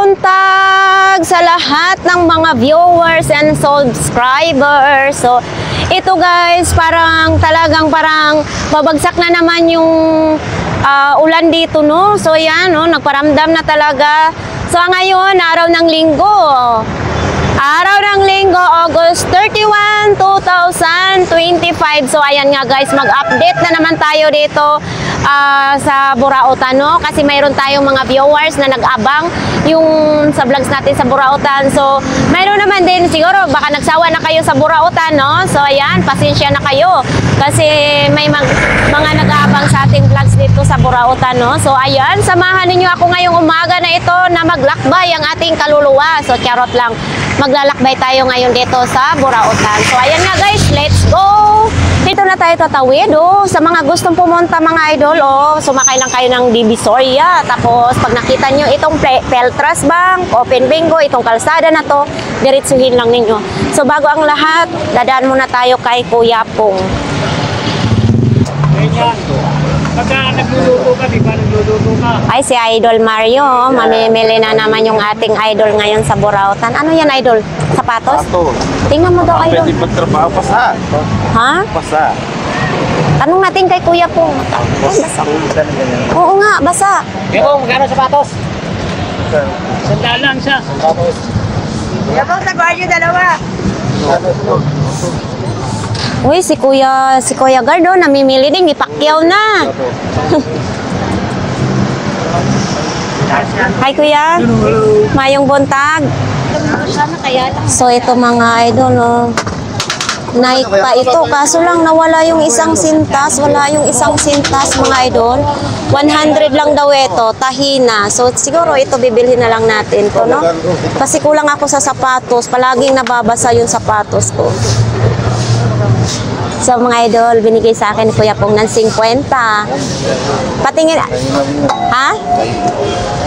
buntag sa lahat ng mga viewers and subscribers. So, ito guys, parang babagsak na naman yung ulan dito, no? So, yan, no? Nagparamdam na talaga. So, ngayon, araw ng linggo. Araw ng linggo, August 31, 2025. So, ayan nga guys, mag-update na naman tayo dito sa Burautan, no? Kasi mayroon tayong mga viewers na nag-abang yung sa vlogs natin sa Burautan. So, mayroon naman din siguro, baka nagsawa na kayo sa Burautan, no? So, ayan, pasensya na kayo. Kasi may mga nag-aabang sa ating vlogs dito sa Burautan, no? So, ayan, samahan ninyo ako ngayong umaga na ito na maglakbay ang ating kaluluwa. So, charot lang. Maglalakbay tayo ngayon dito sa Burautan. So, ayan nga guys, let's go! Dito na tayo tatawid, oh. Sa mga gustong pumunta mga idol, oh, sumakay lang kayo ng Divisoria. Tapos, pag nakita nyo itong Peltras Bank, Open Bingo, itong kalsada na to, diretsuhin lang ninyo. So, bago ang lahat, dadaan muna tayo kay Kuya Pong. Pagka nagluluto ka, di ba nagluluto ka? Ay, si Idol Mario, oh. Mamimili na naman yung ating idol ngayon sa Burautan. Ano yan, idol? Sapatos? Tingnan mo daw, idol. Pwede magtrabaho, pasa. Ha? Pasa. Tanong natin kay Kuya Pong. Oo nga, basa. Ito, magkano sapatos? Sandaan lang siya. Kuya Pong, saguhan nyo dalawa. Uy, si Kuya Gardo, namimili din, ipakyaw na. Hi Kuya, mayong buntag. So ito mga idol, no. Nike pa ito, kaso lang nawala yung isang sintas, mga idol. 100 lang daw ito, tahina. So siguro ito bibilhin na lang natin to, no? Kasi kulang ako sa sapatos, palaging nababasa yung sapatos ko. So mga idol, binigay sa akin Kuya Pong ng 50. Patingin. Ha?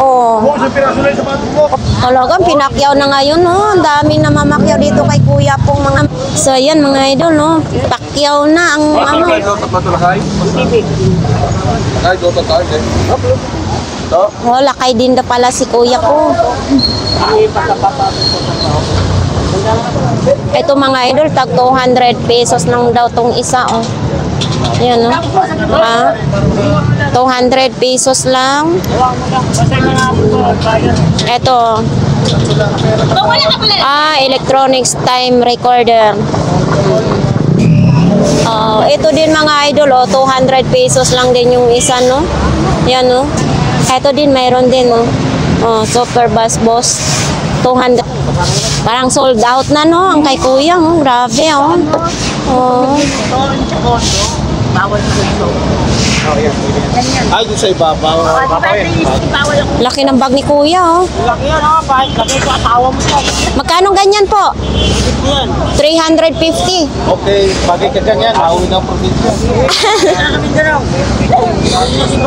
Oh. Talagang pinakyaw na ngayon, no? Ang dami na mamakyaw dito kay Kuya Pong mga. So ayan mga idol, no? Pakyaw na ang ano. Oh, lakay din na pala si Kuya Pong. Ito mga idol, tag 200 pesos lang daw tong isa, oh. Yan, no? Ha? 200 pesos lang. Ito. Electronics time recorder. Ito din mga idol, oh, 200 pesos lang din yung isa, no? Yan, no? Ito din, mayroon din, no? Oh, Super Boss 200. Parang sold out na, no? Ang kay Kuya, oh. Grabe, oh. Oh. Ay, doon sa ibabaw. Laki ng bag ni Kuya, oh. Laki yan, ha? Kahit laki ko asawa mo siya. Magkano ganyan po? Yan. 350. Okay, bagay ka dyan yan. Mauwi ng probinsya.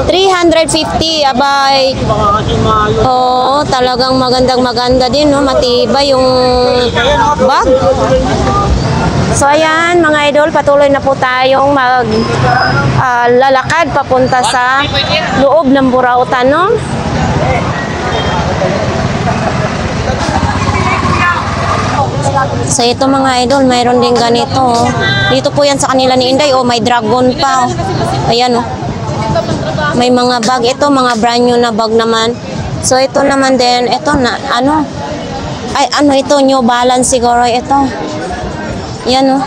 350, abay. Baka kasi maayos. Oo, talagang maganda din, no? Matibay yung bag. So ayan mga idol, patuloy na po tayong lalakad papunta sa loob ng Burautan, no? So ito mga idol, mayroon din ganito, oh. Dito po yan sa kanila ni Inday, oh, may dragon pa, oh. Ayan, oh. May mga bag, ito mga brand new na bag naman. So ito naman din, ito na, ano? Ay, ano ito, New Balance siguro ito. Yan, oh.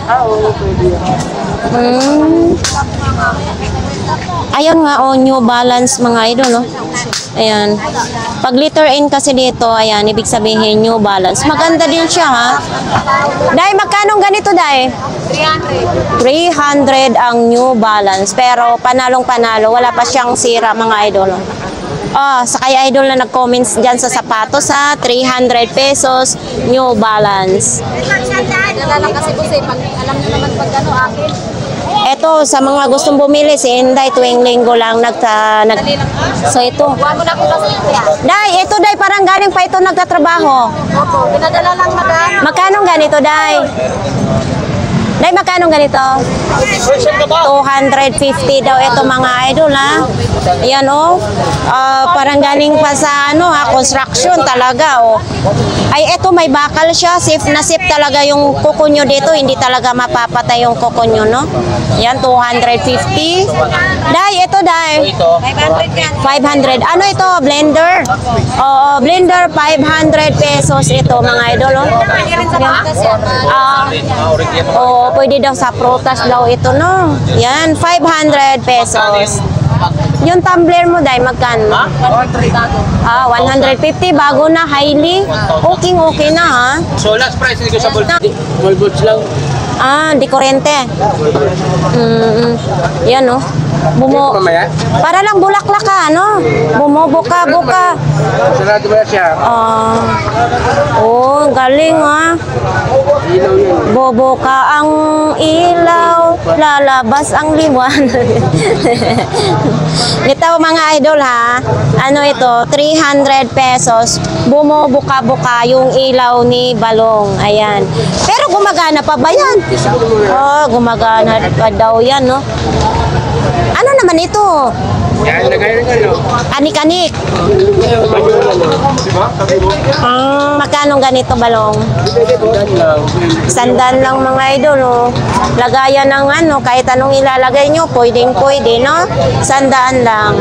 Ayan nga, oh, New Balance mga idol, oh. Ayan. Pag letter N kasi dito, ayan, ibig sabihin New Balance. Maganda din siya, ha? Day, magkano ganito, Day? 300. 300 ang New Balance. Pero panalong-panalo, wala pa siyang sira mga idol, oh. Sa kay idol na nag-comments dyan sa sapatos, ha? 300 pesos, New Balance. Dala lang kasi po alam niyo naman pag ano akin. Ito, sa mga gustong bumili, si Inday, tuwing linggo lang So, ito. Huwag mo na po kasi yan. Day, ito, Day, parang galing pa ito nagtatrabaho. Opo, pinadala lang madam. Magkano ganito, Day? Dahil magkano ganito? 250 daw ito mga idol ha. Ayan oh. Parang galing pa sa ano ha, construction talaga oh. Ay ito may bakal siya, safe na safe talaga yung kuko nyo dito, hindi talaga mapapatay yung kuko nyo no. Yan 250. Dahil ito dahil 500. Ano ito? Blender. Oo, blender 500 pesos ito mga idol oh. Oh, pwede daw sa prutas daw ito no. Yan 500 pesos. Yung tumbler mo dahil magkano? 150 bago na highly. Okay na ha. So last price negotiable. 12 volts lang. Di kurente. Yan oh. Para lang bulaklak ka, no? Bumubuka. Sarado ba siya? Galing ha. Bubuka ang ilaw, lalabas ang liwanag. Ito mga idol ha. Ano ito? 300 pesos. Bumubuka-buka yung ilaw ni Balong. Ayan. Pero gumagana pa ba yan? Gumagana pa daw yan, no? Ano naman ito? Yan, lagay rin ano. Anik-anik. Magkano ganito Balong? Sandan lang mga idol, no? Lagayan ng ano, kahit anong ilalagay nyo, pwede, no? Sandaan lang.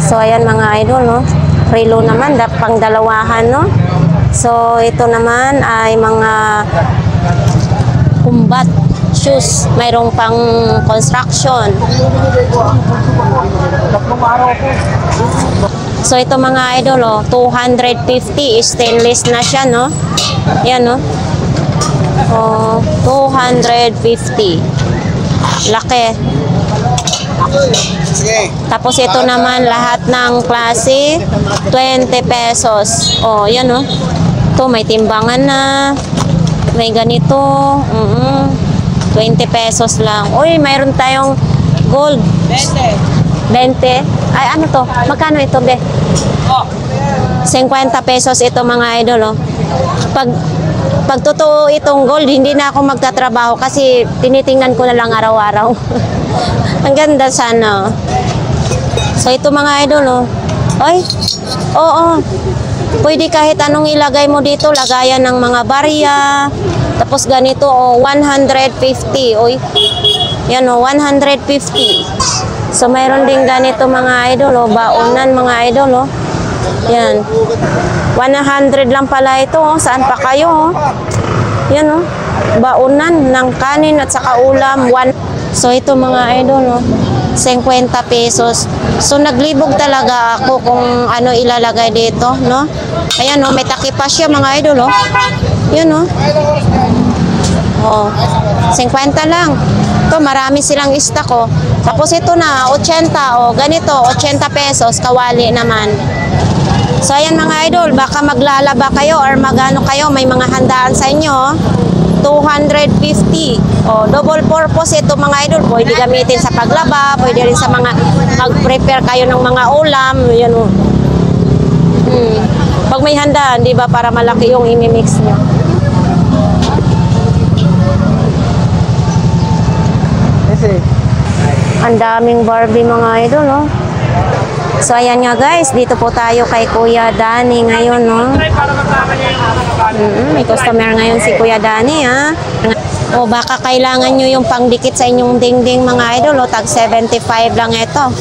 So, ayan mga idol, no? Relo naman, pang dalawahan, no? So, ito naman ay mga kumbat shoes, mayroong pang construction. So ito mga idol, 250 stainless na siya, no? Yan, no? 250. Laki. Tapos ito naman lahat ng klase 20 pesos. Yan, no? Ito may timbangan na. May ganito. 20 pesos lang. Uy, mayroon tayong gold. 20. Ay, ano to? Magkano ito, be? 50 pesos ito mga idol, oh. Pag totoo itong gold, hindi na ako magtatrabaho kasi tinitingnan ko na lang araw-araw. Ang ganda sana. So, ito mga idol, oh. Ay, oo. Pwede kahit anong ilagay mo dito, lagayan ng mga barya. Tapos ganito, 150. Oy. Yan, 150. So, mayroon din ganito mga idol, baonan mga idol, Yan. 100 lang pala ito, Saan pa kayo, Yan, baonan ng kanin at saka ulam. So, ito mga idol, 50 pesos. So, naglibog talaga ako kung ano ilalagay dito, no? Ayan, may takip pa siya mga idol, Yan, 50 lang. Ito, marami silang stock, Tapos ito na, 80, ganito, 80 pesos, kawali naman. So, ayan mga idol, baka maglalaba kayo or magano kayo, may mga handaan sa inyo, 250. Double purpose ito mga idol. Pwede gamitin sa paglaba, pwede rin sa mga mag-prepare kayo ng mga ulam. Yan Pag may handaan, di ba, para malaki yung imimix nyo. Ang daming Barbie mga idol, So, ayan nga guys, dito po tayo kay Kuya Danny ngayon, May customer ngayon si Kuya Danny, baka kailangan nyo yung pangdikit sa inyong dingding mga idol, tag 75 lang ito.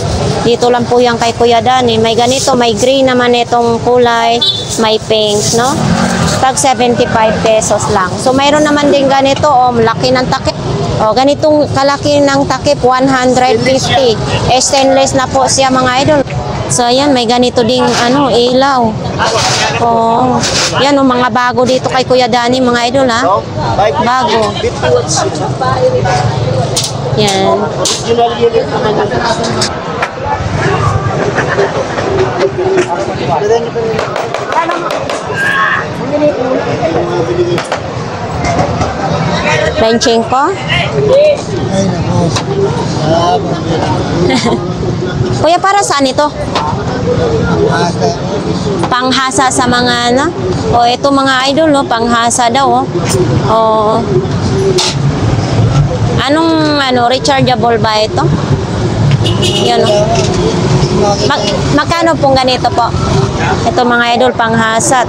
Dito lang po yan kay Kuya Danny. May ganito, may green naman itong kulay, may pink, no? Tag 75 pesos lang. So, mayroon naman din ganito, laki ng takip. Ganitong kalaki ng takip, 150. Stainless na po siya mga idol. So, ayan, may ganito ding ilaw. Yan, mga bago dito kay Kuya Danny, mga idol, Bago. Yan. Benching ko? Kuya, para saan ito? Panghasa sa mga ito mga idol, panghasa daw, Anong rechargeable ba ito? Yan o. Magkano pong ganito po? Ito mga idol, panghasa,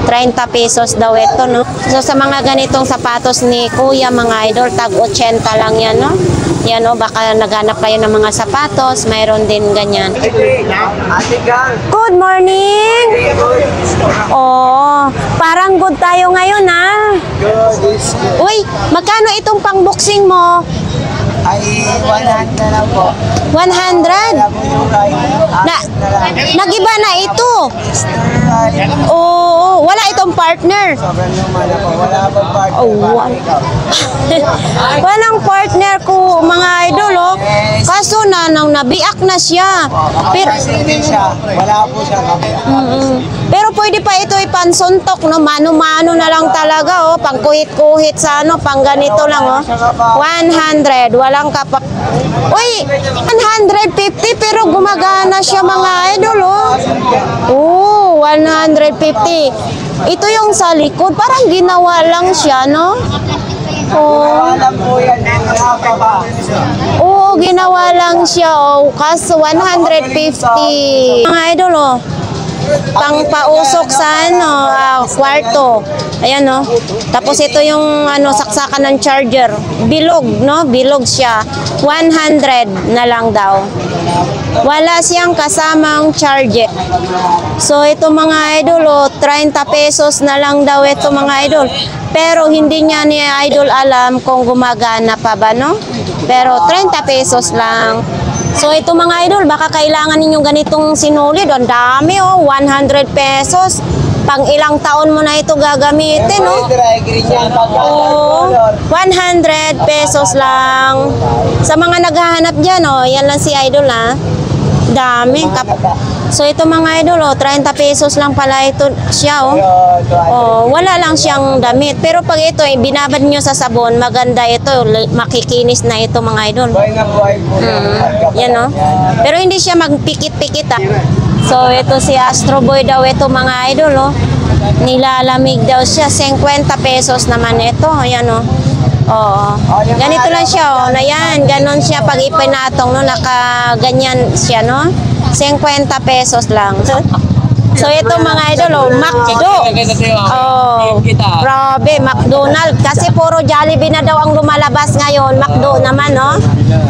30 pesos daw ito, no? So sa mga ganitong sapatos ni Kuya, mga idol, tag 80 lang yan, no? Yan o, baka naghanap kayo ng mga sapatos, mayroon din ganyan. Good morning! Oh, parang good tayo ngayon, ha? Uy, magkano itong pang-boxing mo? Ay, 100 na lang po. 100? Nagiba na ito. Oo, wala itong partner. Sobrang naman ako. Wala pang partner. Oh, walang partner ko, mga idol, oh. Kaso nabiak na siya. Pero, siya. Wala po siya. pero pwede pa ito ipansuntok, no? Mano-mano na lang talaga, oh. Pangkuhit-kuhit sa ano, pang ganito lang, oh. 100, walang kapak. Uy, 150, pero gumagana siya, mga idol, oh. Oh, 150. Ito yung sa likod, parang ginawa lang siya, no? Oh. Alam po yan. Wala pa ba? Oo, ginawa lang siya, oh. Kaso 150. Mga idol, oh. Pang-pausok sa ano, kwarto. Ayan, no. Tapos ito yung ano, saksakan ng charger. Bilog, no? Bilog siya. 100 na lang daw. Wala siyang kasamang charger. So ito mga idol, oh, 30 pesos na lang daw ito mga idol. Pero hindi niya ni idol alam kung gumagana pa ba, no? Pero 30 pesos lang. So ito mga idol, baka kailangan ninyong ganitong sinulid. Ang dami, oh, 100 pesos. Pang ilang taon mo na ito gagamitin, no? Oo, 100 pesos lang. Sa mga naghahanap dyan, oh, yan lang si idol, ha? Dami. So ito mga idol, oh, 30 pesos lang pala ito siya, oh. Oh, wala lang siyang damit. Pero pag ito, binabad nyo sa sabon, maganda ito. Makikinis na ito mga idol. Yan, oh. Pero hindi siya magpikit-pikit, ah. So ito si Astro Boy daw ito mga idol, oh. Nilalamig daw siya. 50 pesos naman ito. Ayan, oh. Oo. Ganito lang siya, oh. Na yan, ganon siya pag ipinatong, no, nakaganyan siya, no. 50 pesos lang. So ito mga idol, oh, McDo. Oh, grabe, McDonald. Kasi puro Jollibee na daw ang lumalabas ngayon. McDo naman, no.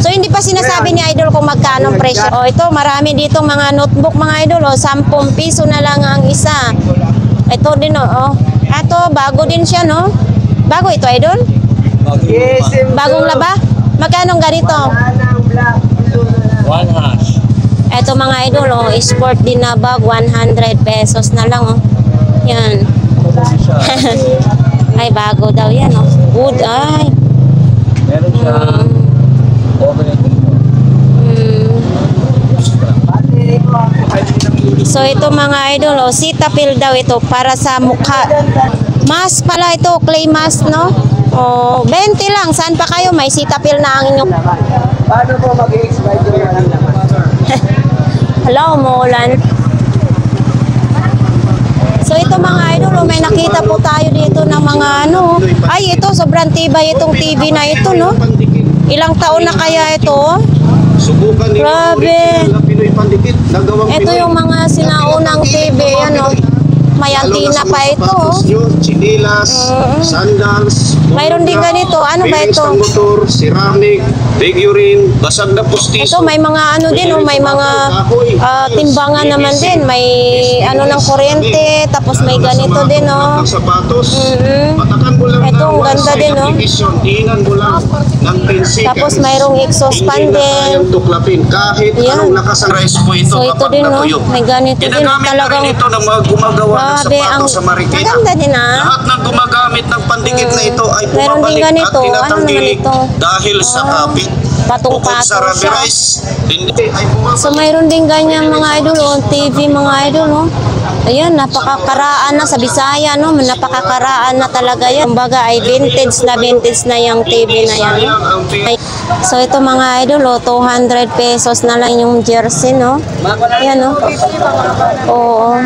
So hindi pa sinasabi ni idol kung magkano ang presyo. Oh, ito marami dito mga notebook mga idol, oh, 10 piso na lang ang isa. Ito din, oh. Ito bago din siya, no. Bago ito idol? Bagong laba? Magkano ganito? One hash. Ito mga idol, oh, sport din na bag, 100 pesos na lang, oh. Yan. Ay, bago daw yan, oh. Wood, ay. Meron siya. So, ito mga idol, oh, Cetaphil daw ito para sa mukha. Mask pala ito, clay mask, no? Oh, 20 lang. Saan pa kayo? May Cetaphil na ang inyong... Paano po mag-i-expire yung naman? Hello, umuulan. So ito mga idol, oh, may nakita po tayo dito ng mga ano. Ay, ito, sobrang tibay itong TV na ito, no? Ilang taon na kaya ito, oh? Subukan ninyo Grabe. original na Pinoy Pandikit. Nagawang Ito Pinoy. yung mga sinaunang TV, ano? May antina pa ito, oh. Chinilas, sandals, Mayroon din ganito. Ano ba bilis ito? ng motor, ceramic, figurine, basag na Ito, pustiso. may mga ano din, oh, may mga timbangan naman din. May ano ng kuryente, tapos may ganito din, oh. Ng sapatos. Mhm. Patakan mo lang Ito, na ang ganda one-side din, oh. application. Diinan mo lang ng 10 seconds. Tapos mayroong exhaust fan Hindi na din. kayang tuklapin kahit Yan. anong lakas ang rice po ito So ito kapag din, oh. natuyo. May ganito din. Ginagamit na Talagang rin ito ng mga gumagawa ng grabe, ang sapatos sa Marikina. maganda din, ah. Lahat ng gumagamit ng pandikit na ito ay Meron din bumabalik ganito. at tinatanggilik Ano naman ito? dahil sa kapit. Bukod patong-patong sa rubber siya. rice, hindi ay bumabalik. So mayroon din ganyan mga idol, oh. TV mga idol, oh. Ayan, napakakaraan na sa Bisaya, no? Napakakaraan na talaga yan. Kumbaga ay vintage na yung TV na yan. So ito mga idol, 200 pesos na lang yung jersey, no? Ayan, no? Oo,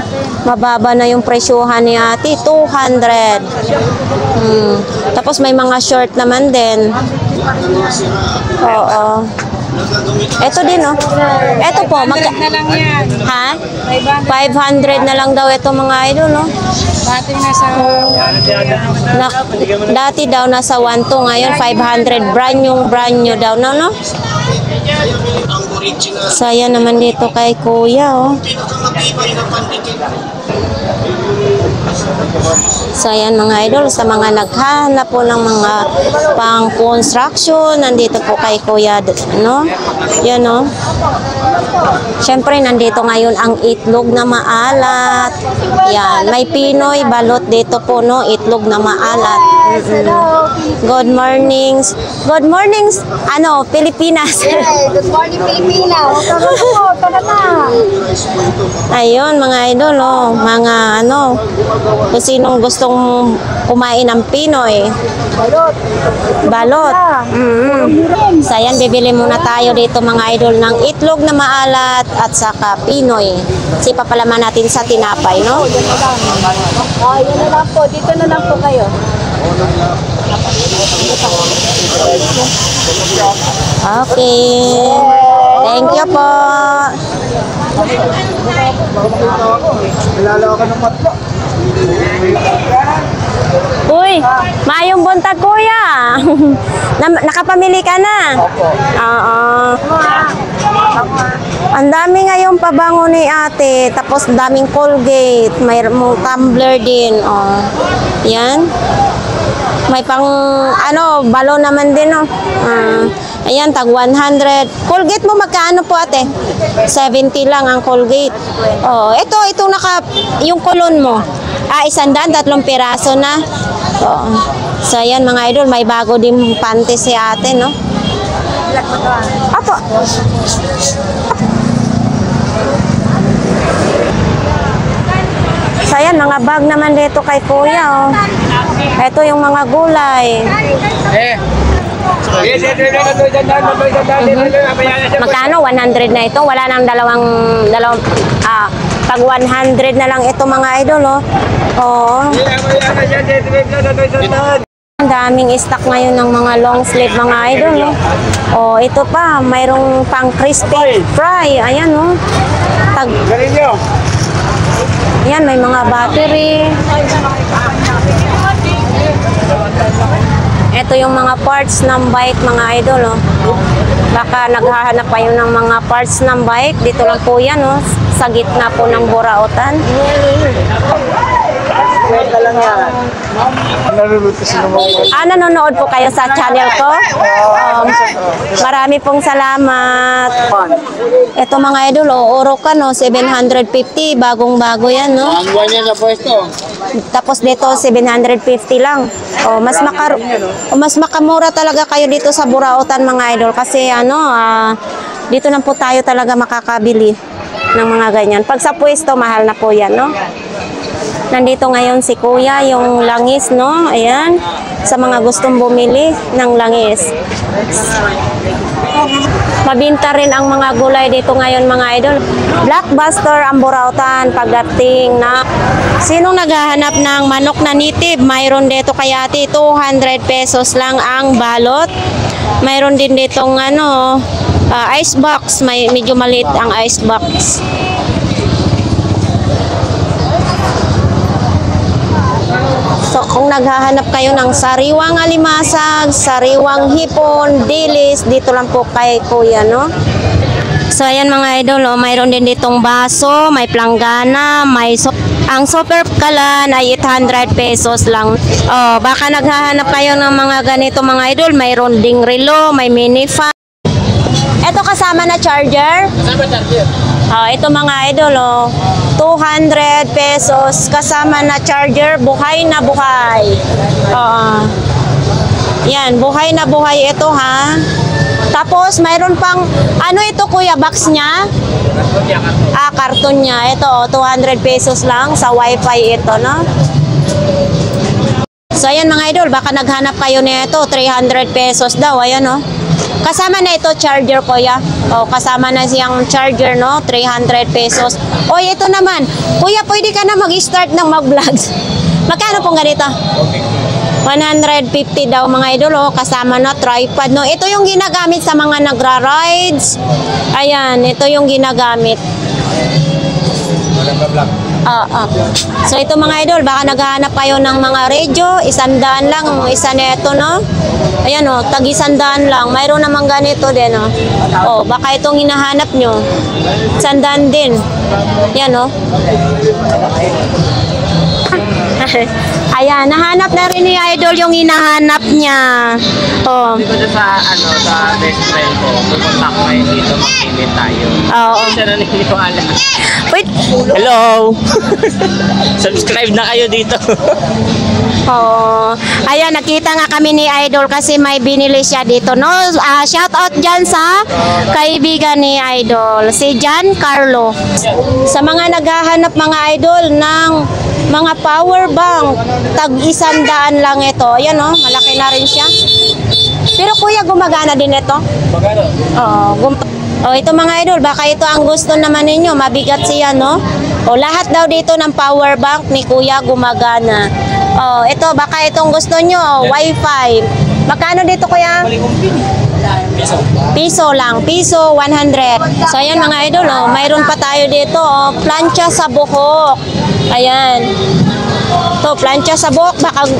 mababa na yung presyuhan ni ate, 200. Tapos may mga short naman din. Oo. Ito din, no? Ito po, na lang yan. ha? 500. 500 na lang daw ito mga idol, no? Dating nasa Na, dati daw nasa 1 to, ngayon 500. Brand new daw, no? Saya naman dito kay kuya, oh. So ayan mga idol, sa mga naghahanap po ng mga pang construction, nandito po kay kuya, no? Yan, no? Siyempre nandito ngayon ang itlog na maalat. Yan, may Pinoy balot dito po, no? Itlog na maalat. Good mornings. Good mornings, Pilipinas. Good morning, Pilipinas. Tara na. Ayun mga idol, oh, mga kung sinong gustong kumain ng Pinoy. Balot. So ayan, bibili muna tayo dito mga idol ng itlog na maalat at saka Pinoy. Kasi papalaman natin sa tinapay, no? Yan na lang po. Dito na lang po kayo. Okay. Thank you po. Uy, mayong buntag kuya. Nakapamili ka na? Oo. Ang dami ngayon pabango ni ate. Tapos daming Colgate. May tumbler din. Oh. Yan. May pang, balon naman din, no? Ayan, tag 100. Colgate mo magkano po ate? 70 lang ang Colgate. Oh, ito yung kulon mo. 100, 3 piraso na. Oh. So, ayan mga idol, may bago din panty si ate, no? Apo. So, ayan, mga bag naman dito kay kuya, oh. Ito yung mga gulay. Magkano? 100 na ito. Wala nang dalawang pag 100 na lang ito mga idol, oh. Oo. Ang daming stock ngayon ng mga long sleeve mga idol, oh. Oh, ito pa, mayroong pang crispy fry. Ayan, oh. Ayan, may mga battery. Ito yung mga parts ng bike mga idol, oh. Baka naghahanap kayo ng mga parts ng bike. Dito lang po yan, oh. Sa gitna po ng Burautan. Nanonood po kayo sa channel ko. Marami pong salamat. Ito mga idol, Orocan, 750. Bagong-bago yan, no? Ang buwan niya na pwesto. Tapos dito 750 lang. Mas makamura talaga kayo dito sa Burautan mga idol kasi dito na po tayo talaga makakabili ng mga ganyan. Pag sa pwesto mahal na po yan, no? Nandito ngayon si kuya, yung langis, no? Ayan, sa mga gustong bumili ng langis. Mabinta rin ang mga gulay dito ngayon mga idol. Blockbuster ang Burautan pagdating na. Sinong naghahanap ng manok na nitib? Mayroon dito kay ate, 200 pesos lang ang balot. Mayroon din ditong ice box. Medyo maliit ang ice box. So, kung naghahanap kayo ng sariwang alimasag, sariwang hipon, dilis, dito lang po kay kuya, no? So, ayan mga idol, mayroon din ditong baso, may planggana, ang super kalan ay 800 pesos lang. Baka naghahanap kayo ng mga ganito mga idol, mayroon ding relo, may mini fan. Ito kasama na charger? Kasama charger. Ito mga idol, 200 pesos kasama na charger, buhay na buhay. Yan, buhay na buhay ito, ha. Tapos, mayroon pang, ano ito kuya, box niya? Karton niya. Ito, 200 pesos lang sa wifi ito, no? So, ayan mga idol, baka naghanap kayo nito, 300 pesos daw, ayan, no? Kasama na ito, charger kuya. Kasama na siyang charger, no? 300 pesos. Ito naman. Kuya, pwede ka na mag-start ng mag-vlogs. Magkano pong ganito? 150 daw mga idol, kasama na tripod, no? Ito yung ginagamit sa mga nagra-rides. Ayan, ito yung ginagamit. So ito mga idol, baka naghahanap kayo ng mga radio, 100 lang, isa neto, no? Ayan, tag 100 lang. Mayroon namang ganito din, baka itong hinahanap nyo. 100 din. Yan, Ayan, nahanap na rin ni Idol yung hinahanap niya. Dito sa sa best friend ko, pupunta ko ngayon dito, mag-limit tayo. Siya na hindi ko alam. Wait. Hello! Subscribe na kayo dito. Ayan, nakita nga kami ni Idol kasi may binili siya dito, no? Shout out dyan sa kaibigan ni Idol, si John Carlo. Sa mga naghahanap mga Idol ng mga power bank, tag 100 lang ito. Ayan, malaki na rin siya. Pero kuya, gumagana din ito? Ito mga idol, baka ito ang gusto naman ninyo. Mabigat siya, no? Lahat daw dito ng power bank ni kuya gumagana. Ito, baka itong gusto nyo, wifi. Magkano dito kuya? Piso lang, piso 100. So ayan mga idol, mayroon pa tayo dito, plancha sa buhok. Ayan. To, plancha sa buhok, baka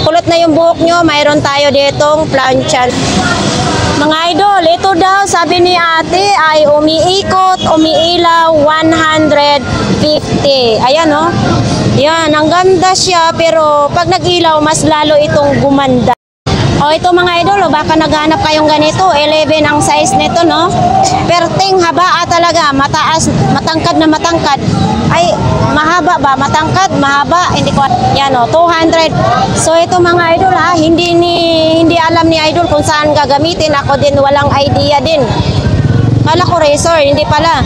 kulot na yung buhok nyo, mayroon tayo ditong plancha. Mga idol, ito daw sabi ni ate ay umiikot, umiilaw 150. Ayan, yan, ang ganda siya, pero pag nag-ilaw mas lalo itong gumanda. Ito mga idol, baka naghanap kayong ganito, 11 ang size nito, no? Perting haba talaga, mataas, matangkad na matangkad. Ay, mahaba ba? Matangkad, mahaba, hindi ko, yan 200. So ito mga idol hindi alam ni idol kung saan gagamitin. Ako din walang idea din. Kala ko razor, hindi pala.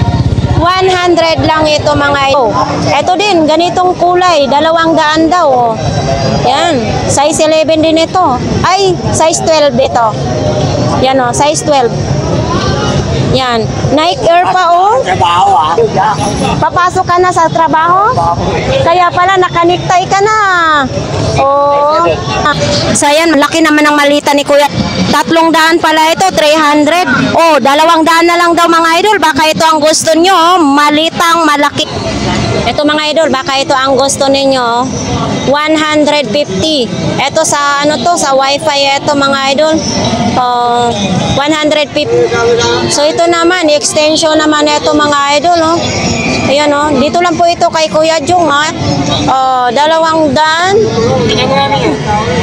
100 lang ito mga idol. Ito din, ganitong kulay, 200 daw. Yan, size 11 din ito. Ay, size 12 ito. Yan size 12. Yan, Nike Air pa Papasok ka na sa trabaho? Kaya pala nakaniktay ka na. So yan, laki naman ang malita ni kuya. 300 pala ito, 300. 200 na lang daw mga idol. Baka ito ang gusto nyo, malitang malaki. Ito mga idol, baka ito ang gusto ninyo, 150. Ito sa sa wifi ito mga idol. 150. So ito naman, extension naman ito mga idol, Ayan, dito lang po ito kay Kuya Jung, 200.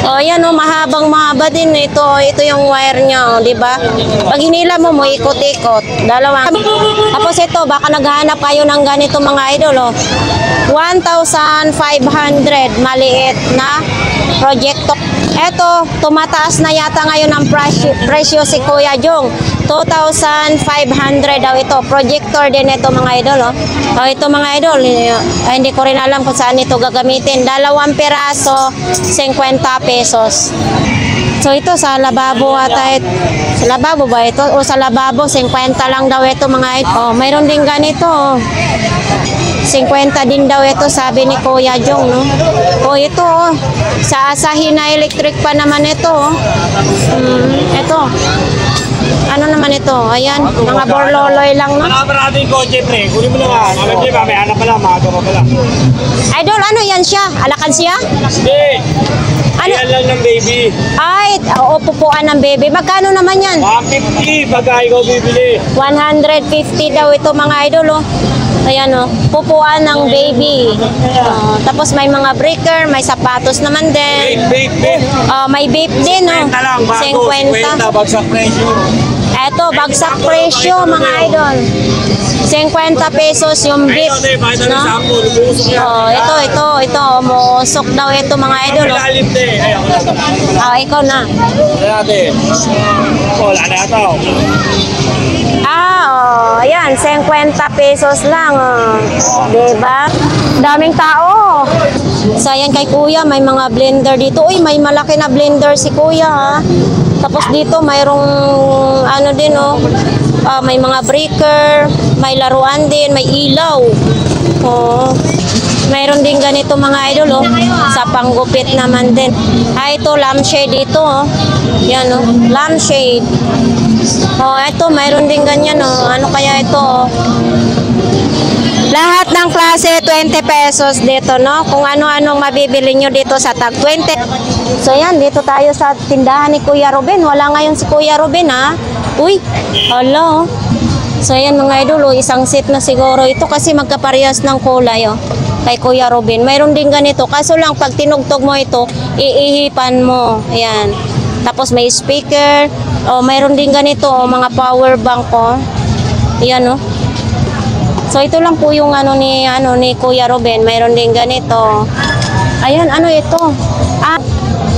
Ayan, mahabang mahaba din ito. Ito yung wire niya, di ba? Pag hinila mo, ikot-ikot. 2. Tapos ito, baka naghahanap kayo ng ganito mga idol, 1,500, maliit na projector. Eto, tumataas na yata ngayon ang presyo si Kuya Jung. 2,500 daw ito. Projector din ito mga idol. Ito mga idol, hindi ko rin alam kung saan ito gagamitin. 2 piraso, 50 pesos. So ito sa lababo ata. Sa lababo ba ito? O sa lababo, 50 lang daw ito mga idol. Mayroon din ganito. 50 din daw ito, sabi ni Kuya Jung, no? Ito, sa Asahi na electric pa naman ito, ito. Ano naman ito? Ayan, mga borloloy lang, no? Maraming kotse, pre. Kunin mo na nga. Alam niyo, may anak pala, maaga pa pala. Idol, ano yan siya? Alakan siya? Hindi. Ano? Yan lang ng baby. Ay, pupuan ng baby. Magkano naman yan? 150 pagka ikaw bibili. 150 daw ito mga idol, Ayan, pupuan ng baby. Tapos may mga breaker, may sapatos naman din. Vape. May vape din, 50 lang, bago. 50, bagsak presyo. Eto, bagsak presyo mga idol. 50 pesos yung beef. No? Oh, ito. Musok daw ito mga idol. Oh, ikaw na. Ayan, 50 pesos lang. Oh. Diba? Daming tao. So, ayan kay kuya, may mga blender dito. Uy, may malaki na blender si kuya, ha? Tapos dito, mayroong, ano din, oh. May mga breaker, may laruan din, may ilaw. Oh. Mayroon din ganito mga idol, oh. Sa panggupit naman din. Ito, lampshade dito, oh. Yan, oh. Lampshade. Oh, ito, mayroon din ganyan, oh. Ano kaya ito, oh? Lahat ng klase 20 pesos dito, no? Kung ano-anong mabibili nyo dito sa tag 20. So yan, dito tayo sa tindahan ni Kuya Ruben. Wala ngayon si Kuya Ruben, ha? Uy, hello. So yan mga idol, isang set na siguro ito kasi magkaparehas ng kulay, oh. Kay Kuya Ruben. Mayroon din ganito. Kaso lang, pag tinugtog mo ito, iihipan mo. Ayan. Tapos may speaker. Oh, mayroon din ganito, oh, mga power bank, oh. Ayan, oh. So ito lang po yung ni Kuya Ruben. Mayroon din ganito. Ayan, ano ito?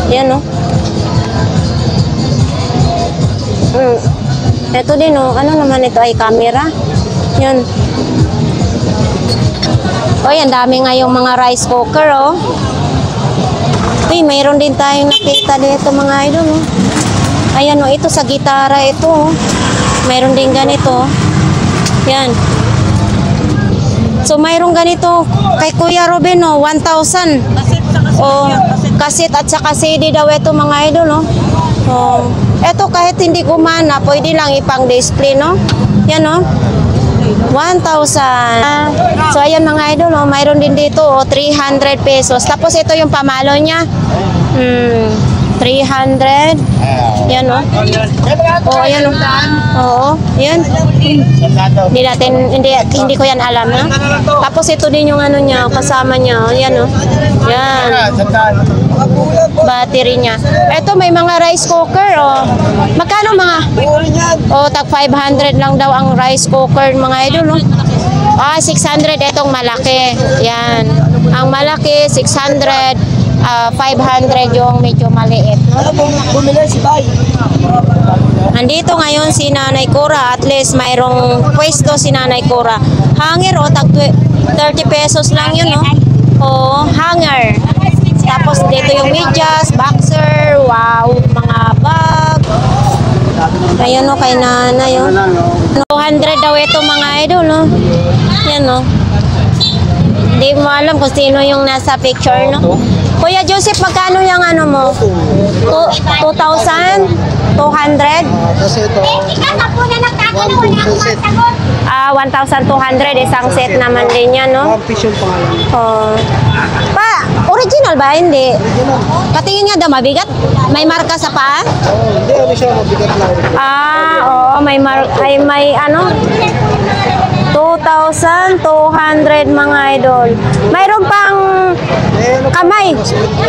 Ayan, oh. Ito din, oh. Ano naman ito? Ay, camera. Yan. O, yan. Dami nga yung mga rice cooker, oh. Uy, mayroon din tayong nakita dito, mga idol, oh. Ayan, oh. Ito sa gitara, ito, oh. Mayroon din ganito. Yan. So, mayroong ganito kay Kuya Ruben, no, 1,000. Oh, kasit at saka CD daw ito mga idol, no. Oh, ito kahit hindi gumana, pwede lang ipang display, no. Yan, no. 1,000. So, ayan mga idol, no, mayroon din dito, oh, 300 pesos. Tapos ito yung pamalo niya. 300. Yan, oh. Oh, ayan, oh. Oo, yan. Hindi ko yan alam, ha? Tapos ito din yung ano niya, kasama niya. Yan, oh. Yan. Battery niya. Ito, may mga rice cooker, oh. Magkano mga? Oh, tag 500 lang daw ang rice cooker, mga idol, oh. 600 itong malaki. Yan. Ang malaki, 600. 500 yung medyo maliit, no? Nandito ngayon si Nanay Cora. At least mayroong pwesto si Nanay Cora. Hanger, o, tag 30 pesos lang yun, no? O, hanger. Tapos dito yung medyas, boxer, wow, mga bag. Ayan, no, kay Nanay, oh. 200 daw ito mga idol, no? Yan, no? Hindi mo alam kung sino yung nasa picture, no? Kuya Joseph, magkano yung ano mo? 2,200? Kasi ito, 1,200 isang set naman din yan, no? fish yung pangalan. Oh. Original ba? Hindi. Katingin nga daw, mabigat? May marka sa paa? Hindi, ano siya, mabigat lang. Oo, may ano? 2,200 mga idol. Mayroon pang kamay.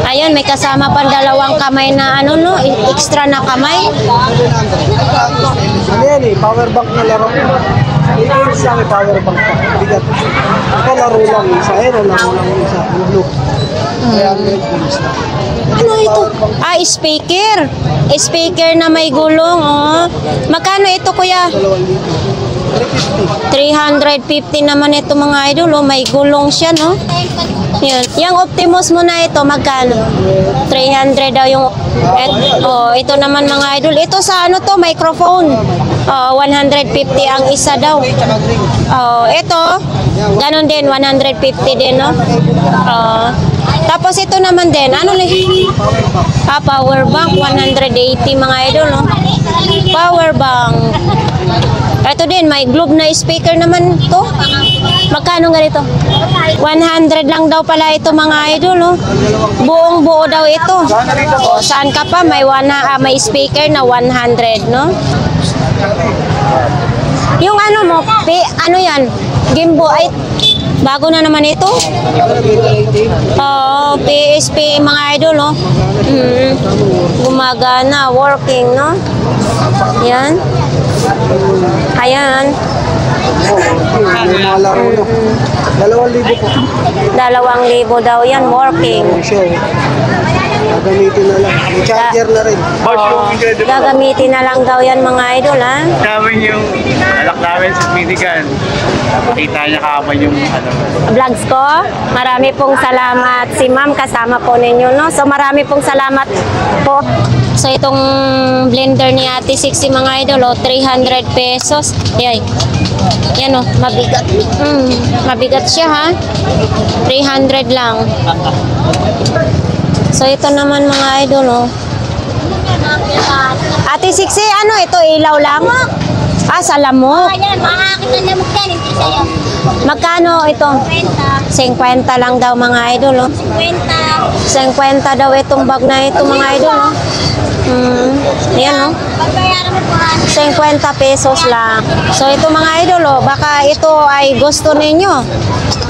Ayun, may kasama pang dalawang kamay na ano, no? Extra na kamay. Ano yan, power bank na laro. Ito yung isang power bank pa. Bigat. Ito laro lang isa. Laro lang isa. Look. Kaya bilis na. Ano ito? Speaker. Speaker na may gulong, oh. Magkano ito, kuya? 350 naman ito mga idol, oh. May gulong siya, no? Yan. Yung Optimus mo na ito, magkano? 300 daw yung... ito naman mga idol. Ito sa ano to, microphone. 150 ang isa daw. Ito, ganun din, 150 din, no? Tapos ito naman din, ano power bank, 180 mga idol, no? Power bank. Ito din, may globe na speaker naman to. Magkano nga rito? 100 lang daw pala ito mga idol, no? Buong buo daw ito. Saan ka pa? May speaker na 100, no? Yung ano mo, ano yan? Gimbo, ay bago na naman ito. PSP mga idol, no? Gumagana, working, no? Yan. Ayan. May mga laro na. 2,000 po. 2,000 daw yan, working. Show. Gagamitin na lang. May charger na rin. Gagamitin na lang daw yan mga idol, ha? Namin yung alak namin sa Pinigan. Kita niya kaman yung ano. Vlogs ko. Marami pong salamat. Si ma'am kasama po ninyo, no? So marami pong salamat po. So itong blender ni Ate Sixy mga idol, 300 pesos. Yan. Yan o, mabigat. Mabigat siya, ha? 300 lang. So ito naman mga idol, oh. Ate Sixy, ano ito? Ilaw lang? Ah, sa lamok. Ayan, makakakit ang lamok yan, hindi sa'yo. Magkano ito? 50 lang daw mga idol, oh. 50 daw itong bag na ito mga idol, oh. Yan, oh. Pagbayaran mo po, 50 pesos lang. So ito mga idol, oh, baka ito ay gusto ninyo.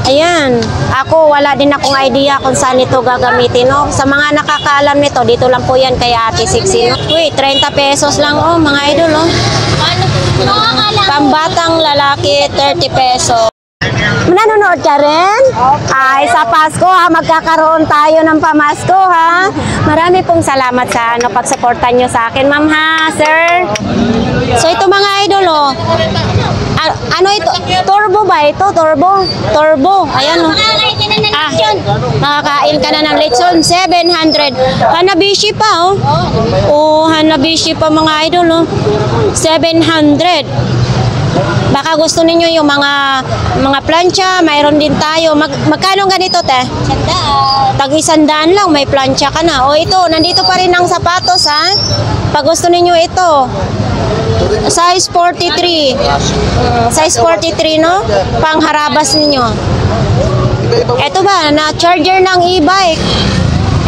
Ayan, ako wala din akong idea kung saan ito gagamitin, no? Sa mga nakakaalam nito, dito lang po yan kay Ate Sixy, no? Uy, 30 pesos lang, oh, mga idol, oh. Pambatang lalaki, 30 pesos. Nanonood ka rin? Ay, sa Pasko ha, magkakaroon tayo ng pamasko ha. Marami pong salamat sa pagsuportan nyo sa akin, ma'am ha, sir. So ito mga idol, oh. Ano ito? Turbo ba ito? Turbo. Ayan, oh. Makakain ka na ng lechon. 700. Hanabishi pa, oh. Oh, Hanabishi pa mga idol, oh. 700. Baka gusto ninyo yung mga plancha, mayroon din tayo. Magkano ganito, te? Tag 100 lang, may plancha ka na. O ito, nandito pa rin ang sapatos, ha? Pag gusto ninyo ito, size 43. Size 43, no? Pangharabas ninyo. Ito ba, na charger ng e-bike.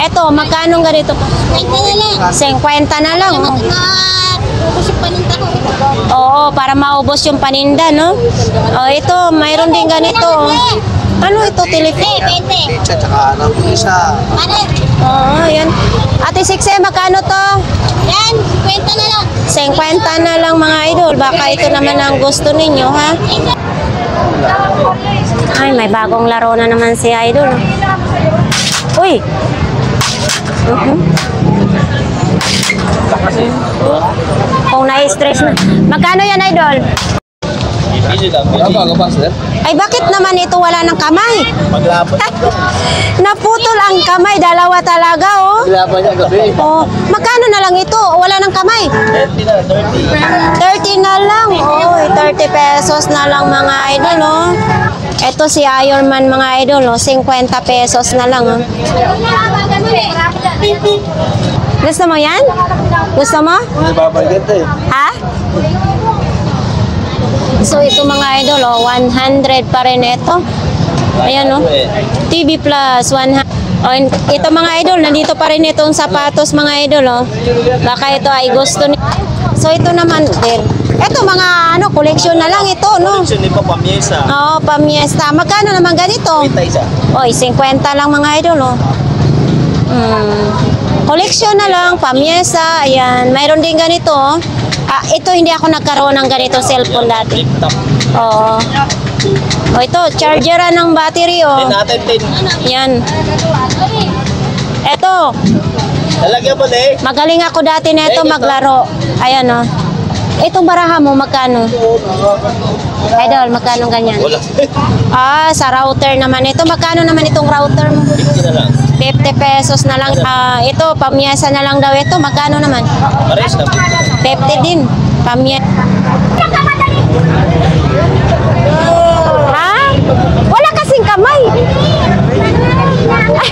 Ito, magkano ganito? 50 na lang. Oh. Oo, para maubos yung paninda, no? O, ito, mayroon din ganito. Ano ito, telephone? Tsaka ano, isa. Oo, yan. Ate Sixy, magkano to? Yan, 50 na lang. 50 na lang mga idol. Baka ito naman ang gusto ninyo, ha? Ay, may bagong laro na naman si idol. Uy! Kung na-stress na. Magkano yan, idol? Ay, bakit naman ito wala ng kamay? Naputol ang kamay. Dalawa talaga, oh. Oh, magkano na lang ito? Wala ng kamay. 30 na lang. Oh, 30 pesos na lang mga idol, oh. Ito si Ironman mga idol, oh. 50 pesos na lang, oh. Gusto mo yan? Gusto mo? Ha? So ito mga idol, oh, 100 pa rin ito. Ayan, oh. TV Plus 100. Oh, ito mga idol, nandito pa rin itong sapatos mga idol, oh. Baka ito ay gusto ni. So ito naman din. Ito mga collection na lang ito, no? Collection ni pamiesta. Oo, pamiesta. Magkano naman ganito? Oy, 50 lang mga idol, oh. Collection na lang, pamiesta. Ayan, mayroon din ganito, oh. Ito hindi ako nagkaroon ng ganito cellphone dati. Oo. O ito, chargeran ng battery, oh. Yan. Ito. Talagyan mo na eh. Magaling ako dati nito maglaro. Ayan, oh. Itong baraha mo, magkano? Idol, magkano ganyan? Wala. Sa router naman ito. Magkano naman itong router mo? 50 na lang. 50 pesos na lang. Ito, pamyesa na lang daw ito. Magkano naman? Pares na. 50 din. Pamyesa. Ha? Wala kasing kamay. Ay.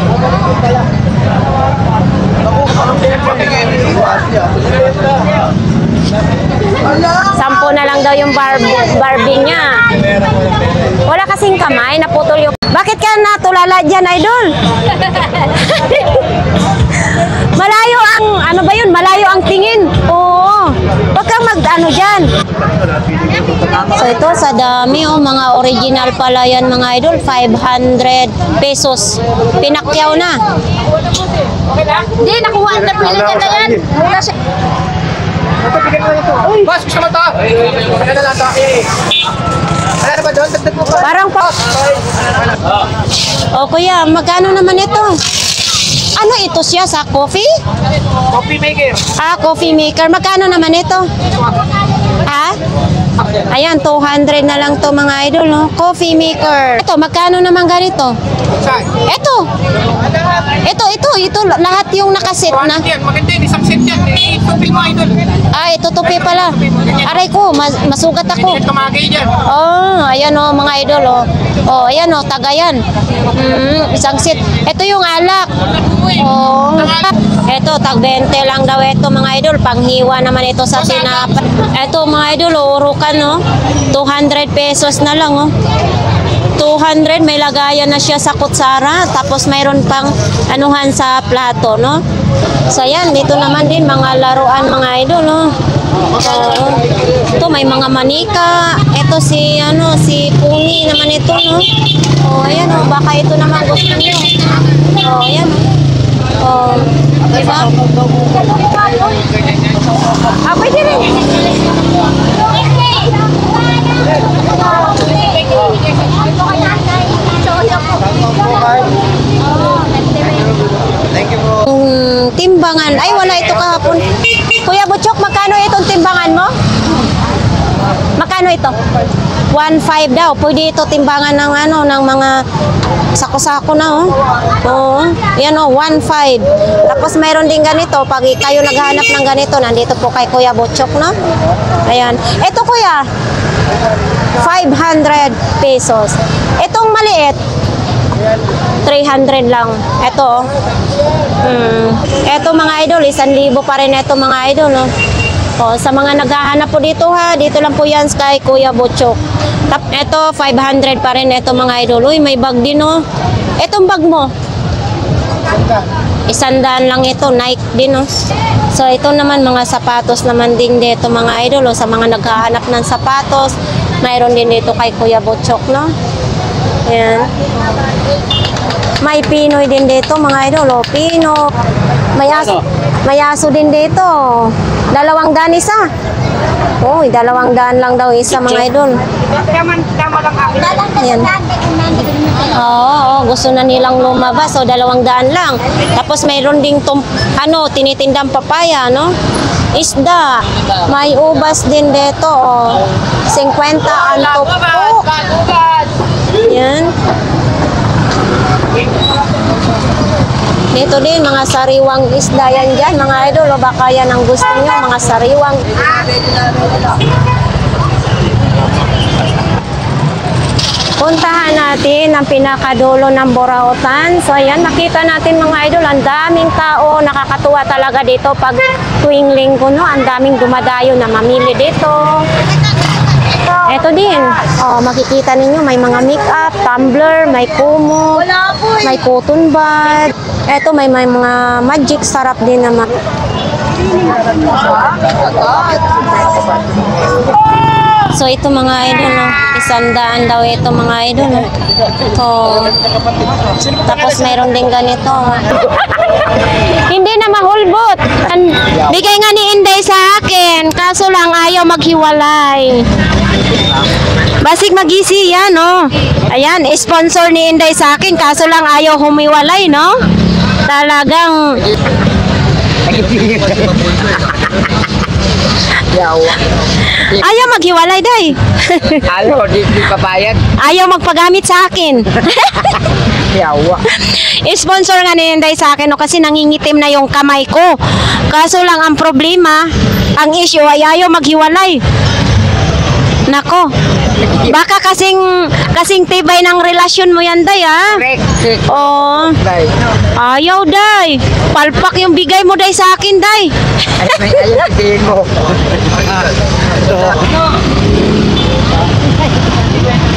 Sampo na lang daw yung Barbie niya. Wala kasing kamay, naputol yung. Bakit ka natulala dyan, idol? Malayo ang, ano ba yun? Malayo ang tingin. Oo. Huwag kang mag-ano dyan. So ito, sa dami, oh, mga original pala yan, mga idol. 500 pesos. Pinakyaw na. Hindi, nakuha na pili ka na yan. Ito, bigyan mo na ito. Boss, gusto mo to? Wala na lang to. Wala na ba doon? Dagdag mo pa. Parang pa... O kuya, magkano naman ito? Ano ito siya sa coffee? Coffee maker. Ah, coffee maker. Magkano naman ito? Ha? Ayan, 200 na lang to mga idol, no? Coffee maker. Ito, magkano naman ganito? Saan? Ito, lahat yung nakaset na. Yan, maganda yun. Isang set yan. Tupil mo, idol. Ah, ito tupi pala. Aray ko, masugat ako. Hindi tumagay dyan. Oh, ayan oh, mga idol oh. Oh, ayan oh, tagayan. Isang set. Ito yung alak. Oh. Ito, tag 20 lang daw ito mga idol. Panghiwa naman ito sa tinapa. Ito mga idol, oh, urukan oh. 200 pesos na lang oh. 200, may lagayan na siya sa kutsara. Tapos mayroon pang anuhan sa plato, no? So yan, dito naman din mga laruan mga idol, no? Ito may mga manika. Ito si Puni naman ito, no? Oh, ayan oh, baka ito naman gusto niyo. Oh, ayan oh. Oh, diba? Ah, pwede rin. Thank you po. Timbangan. Ay, wala ito kahapon. Kuya Butchok, magkano itong timbangan mo? Magkano ito? 1.5 daw. Pwede ito timbangan ng ng mga sako-sako na oh. Oo. Yan oh, 1.5. Tapos mayroon din ganito. Pag kayo naghahanap ng ganito, nandito po kay Kuya Butchok, no? Ayan. Ito kuya, 500 pesos. Itong maliit, 300 lang. Ito oh. Ito mga idol, 1,000 pa rin ito mga idol, no? O, sa mga naghahanap po dito ha, dito lang po yan kay Kuya Butchok. Ito, 500 pa rin ito mga idol. Uy, may bag din oh. Itong bag mo? 100 lang ito, Nike din oh. So, ito naman mga sapatos naman din dito mga idol. Sa mga naghahanap ng sapatos, mayroon din dito kay Kuya Butchok, no? Ayan. May Pinoy din dito mga idol, oh. Pino. May aso din dito. 200 isa. Uy, 200 lang daw isa mga idol. Ayan. Oo, gusto na nilang lumabas. So, 200 lang. Tapos mayroon ding tinitindang papaya, no? Isda. May ubas din dito, oh. 50 ang tupo. Ayan. Dito din, mga sariwang isda yan dyan, mga idol. O baka yan ang gusto nyo, mga sariwang. Puntahan natin ang pinakadulo ng Burautan. So ayan, nakita natin mga idol, ang daming tao. Nakakatuwa talaga dito pag tuwing linggo, no? Ang daming dumadayo na mamili dito. Ito din. Oh, makikita ninyo may mga make-up, tumbler, may kumo, may cotton bud. Ito may mga magic sarap din naman. So ito mga idol, no? 100 daw ito mga idol, no? Oh. Tapos mayroon din ganito. Hindi na mahulbot. Bigay nga ni Inday sa akin, kaso lang ayaw maghiwalay. Basig mag-isi yan, no? Ayan, sponsor ni Inday sa akin, kaso lang ayaw humiwalay, no? Talagang... Ayaw maghiwalay, day. Alo, di pabayad. Ayaw magpagamit sa akin. Yawa. Sponsor nga ni Inday sa akin, no? Kasi nangingitim na yung kamay ko. Kaso lang ang problema, ang issue ay ayaw maghiwalay. Nako. Baka kasing tibay ng relasyon mo yan, day, ha? Oh. Ayaw, day. Palpak yung bigay mo, day, sa akin, day. Ayaw, sabihin mo.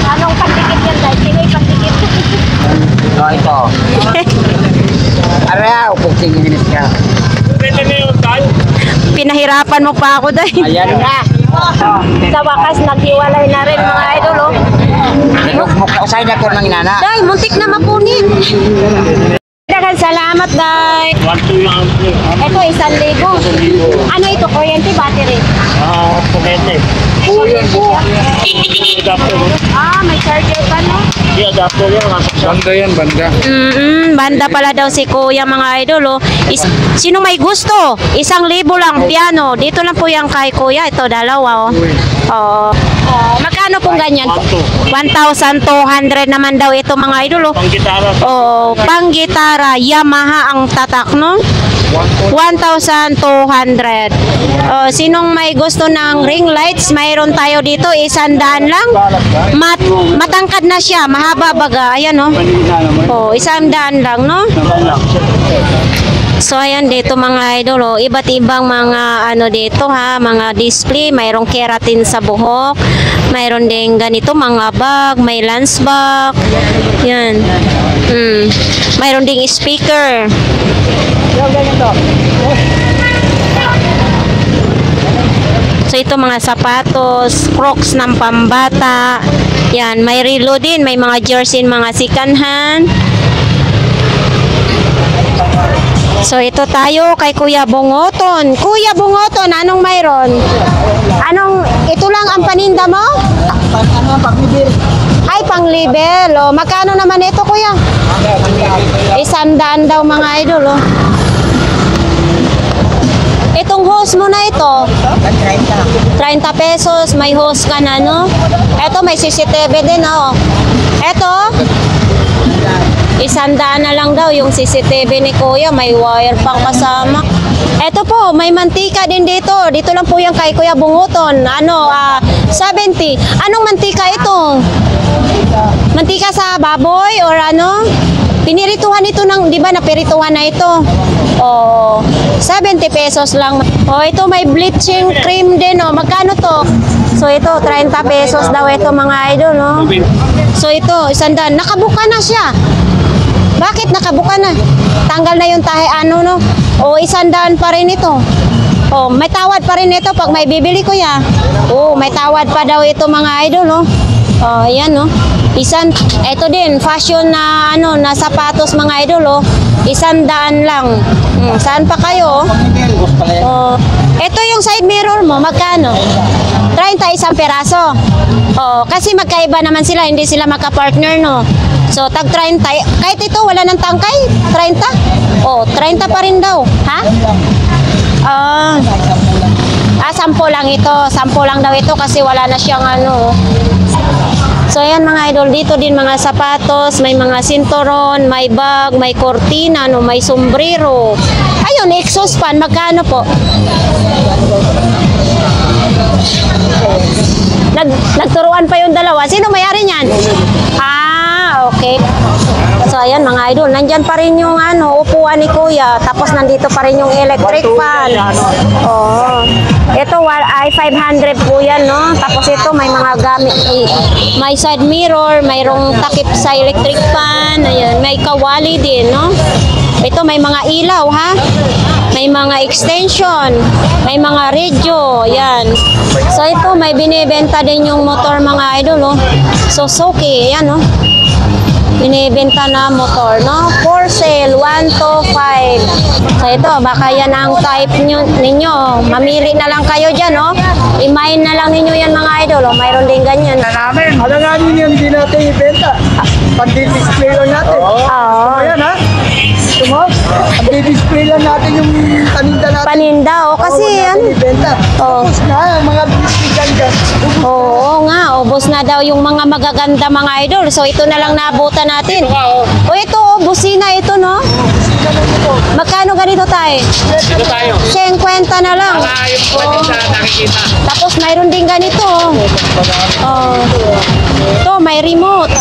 Anong pandikit yan, dahil? Sino yung pandikit? Oh, ito. Araw, puking ginis ka. Pinahirapan mo pa ako, day. Ayan na. Sa wakas, naghiwalay na rin, mga idol, oh. Mukha usay na ko ng inana. Day, muntik na mapunit. Dagan salamat, guys. 1-2 yung ampli. Ito, 1,000. Ano ito? Kuryente, battery? Pukete. Adapter. May charger pa, no? Hindi, adapter yan. Banda yan, banda. Banda pala daw si Kuya, mga idol. Sino may gusto? 1,000 lang piano. Dito lang po yan kay Kuya. Ito, dalawa. Oo. Magkano pong ganyan? 1,200 naman daw ito, mga idol. Pang gitara. Pang gitara, Yamaha ang tatak, no? 1,200. Sinong may gusto ng ring lights, mayroon tayo dito, 100 lang. Matangkad na siya, mahaba baga. Ayan, no? 100 lang, no? So ayan dito mga idol, iba't ibang mga ano dito ha, mga display, mayroong keratin sa buhok, mayroon din ganito mga bag, may lens bag. Yan. Mayroon ding speaker. So ito mga sapatos, Crocs ng pambata. Yan, may relo din, may mga jersey, mga second hand. So ito tayo kay Kuya Bungoton. Kuya Bungoton, anong mayroon? Ito lang ang paninda mo? Ay, pang-libel. Magkano naman ito, Kuya? 100 daw mga idol. Itong hose mo na ito? 30 pesos. May hose ka na, no? Ito, may CCTV din, oh. Ito? 100 na lang daw yung CCTV ni Kuya, may wire pang kasama. Eto po, may mantika din dito. Dito lang po yung kay Kuya Bunguton. 70. Anong mantika ito? Mantika sa baboy or ano? Pinirituhan ito ng, di ba napirituhan na ito? 70 pesos lang. Ito may bleaching cream din, magkano to? So ito, 30 pesos daw ito mga idol, no? So ito, 100. Nakabuka na siya. Bakit nakabuka na? Tanggal na yung tahe no? 100 pa rin ito. May tawad pa rin ito pag may bibili ko ya. May tawad pa daw ito mga idol, no? Ayan, no? Ito din, fashion na na sapatos mga idol, 100 lang. Saan pa kayo? Ito yung side mirror mo, magkano? 30 isang peraso. Kasi magkaiba naman sila, hindi sila makapartner, no? So, tag 30. Kahit ito, wala ng tangkay? 30? 30 pa rin daw. Ha? 10 lang ito. 10 lang daw ito kasi wala na siyang So, ayan mga idol. Dito din mga sapatos, may mga sinturon, may bag, may kortina, may sombrero. Ayun, exhaust fan. Magkano po? Nagturuan pa yung dalawa. Sino may-ari niyan? Okay. So, ayan mga idol, nandyan pa rin yung upuan ni Kuya. Tapos nandito pa rin yung electric fan. Ito ay 500 po yan, no? Tapos ito may mga gamit. May side mirror, mayroong takip sa electric fan. Ayan, may kawali din, no? Ito may mga ilaw, ha? May mga extension, may mga radio, yan. So ito may binibenta din yung motor mga idol, Suzuki, yan, binibenta na motor, no? For sale, 125. So ito, baka yan ang type ninyo. Mamili na lang kayo dyan, I-mine na lang ninyo yan mga idol, mayroon din ganyan. Alanganin yun, hindi natin ibenta. Pandi-display lang natin. Ayan, ha? Pandi-display lang natin yung paninda natin. Paninda, kasi yan. Ibenta. Tapos na, mga bisnigan dyan. Oo nga, ubos na daw yung mga magaganda mga idol. So ito na lang naabutan natin. Ito, busina ito, no? Magkano ganito tayo? Dito tayo. 50 na lang. Yung pwede sa nakikita. Tapos mayroon din ganito. Ito, may remote.